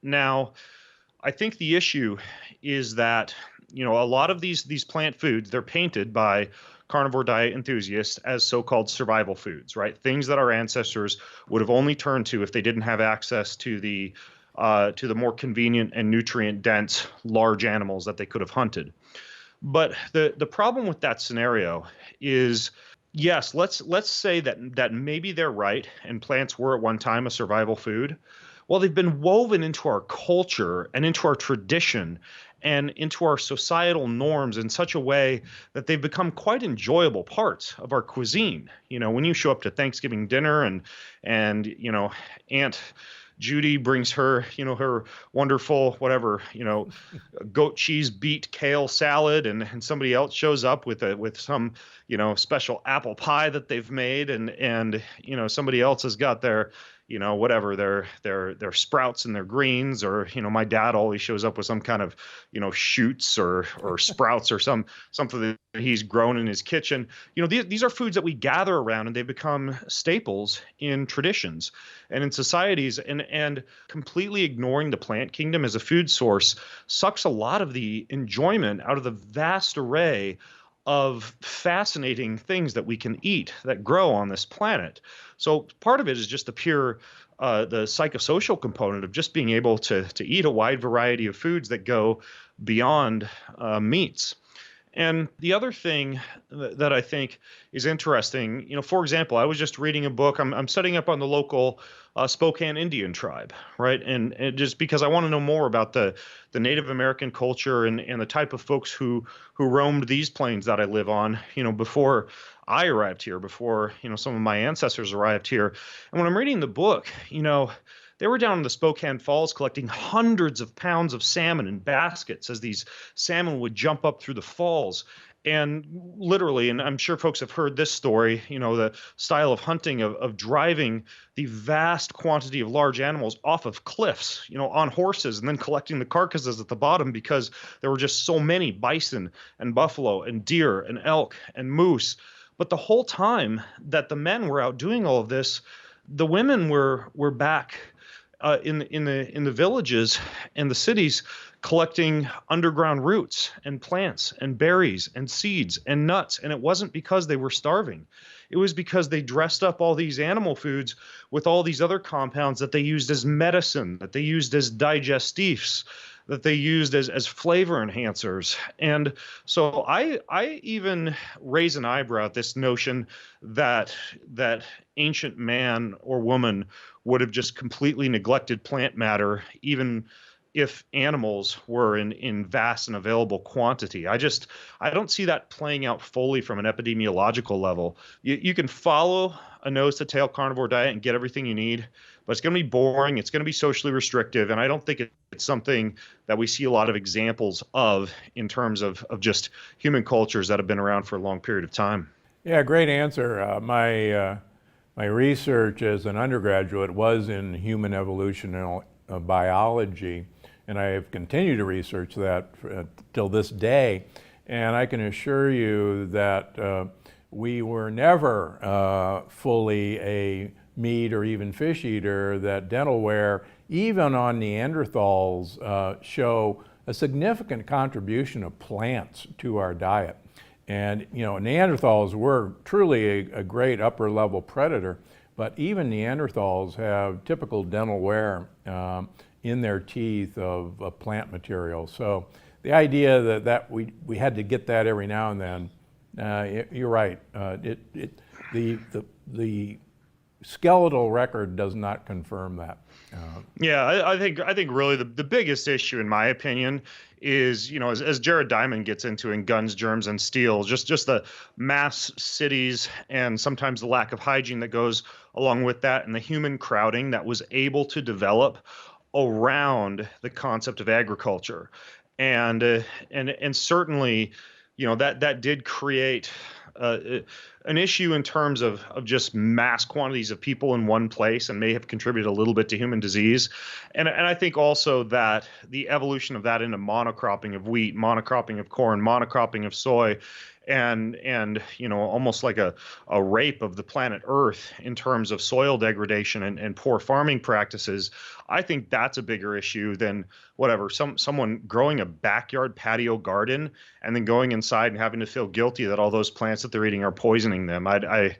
Now, I think the issue is that, a lot of these plant foods, they're painted by carnivore diet enthusiasts as so-called survival foods, right? Things that our ancestors would have only turned to if they didn't have access to the more convenient and nutrient dense large animals that they could have hunted. But the problem with that scenario is, yes, let's say that maybe they're right and plants were at one time a survival food. Well, they've been woven into our culture and into our tradition and into our societal norms in such a way that they've become quite enjoyable parts of our cuisine. When you show up to Thanksgiving dinner and Aunt Judy brings her wonderful whatever, goat cheese beet kale salad, and somebody else shows up with some, special apple pie that they've made, and somebody else has got their, whatever, their sprouts and their greens, or my dad always shows up with some kind of, shoots or sprouts or something that he's grown in his kitchen. These are foods that we gather around, and they become staples in traditions and in societies, and completely ignoring the plant kingdom as a food source sucks a lot of the enjoyment out of the vast array of fascinating things that we can eat that grow on this planet. So part of it is just the psychosocial component of just being able to eat a wide variety of foods that go beyond meats. And the other thing that I think is interesting, for example, I was just reading a book. I'm setting up on the local Spokane Indian tribe, right? And just because I want to know more about the Native American culture and the type of folks who roamed these plains that I live on, before I arrived here, before some of my ancestors arrived here. And when I'm reading the book, they were down in the Spokane Falls collecting hundreds of pounds of salmon in baskets as these salmon would jump up through the falls. And literally, and I'm sure folks have heard this story, the style of hunting of driving the vast quantity of large animals off of cliffs, on horses, and then collecting the carcasses at the bottom because there were just so many bison and buffalo and deer and elk and moose. But the whole time that the men were out doing all of this, the women were back in the villages and the cities, collecting underground roots and plants and berries and seeds and nuts. And it wasn't because they were starving. It was because they dressed up all these animal foods with all these other compounds that they used as medicine, that they used as digestifs, that they used as flavor enhancers. And so I even raise an eyebrow at this notion that ancient man or woman would have just completely neglected plant matter, even if animals were in vast and available quantity. I don't see that playing out fully from an epidemiological level. You can follow a nose to tail carnivore diet and get everything you need, but it's going to be boring. It's going to be socially restrictive. And I don't think it's something that we see a lot of examples of in terms of just human cultures that have been around for a long period of time. Yeah, great answer. My research as an undergraduate was in human evolutionary biology, and I have continued to research that till this day. And I can assure you that we were never fully a meat or even fish eater. That dental wear, even on Neanderthals, show a significant contribution of plants to our diet. And Neanderthals were truly a great upper level predator, but even Neanderthals have typical dental wear in their teeth of plant material. So the idea that we had to get that every now and then, you're right. The skeletal record does not confirm that. Yeah, I think really the biggest issue, in my opinion, is, as Jared Diamond gets into in Guns, Germs, and Steel, just the mass cities and sometimes the lack of hygiene that goes along with that, and the human crowding that was able to develop around the concept of agriculture, and certainly, that did create an issue in terms of just mass quantities of people in one place, and may have contributed a little bit to human disease. And I think also that the evolution of that into monocropping of wheat, monocropping of corn, monocropping of soy, and almost like a rape of the planet Earth in terms of soil degradation and poor farming practices. I think that's a bigger issue than whatever someone growing a backyard patio garden and then going inside and having to feel guilty that all those plants that they're eating are poisoning them. I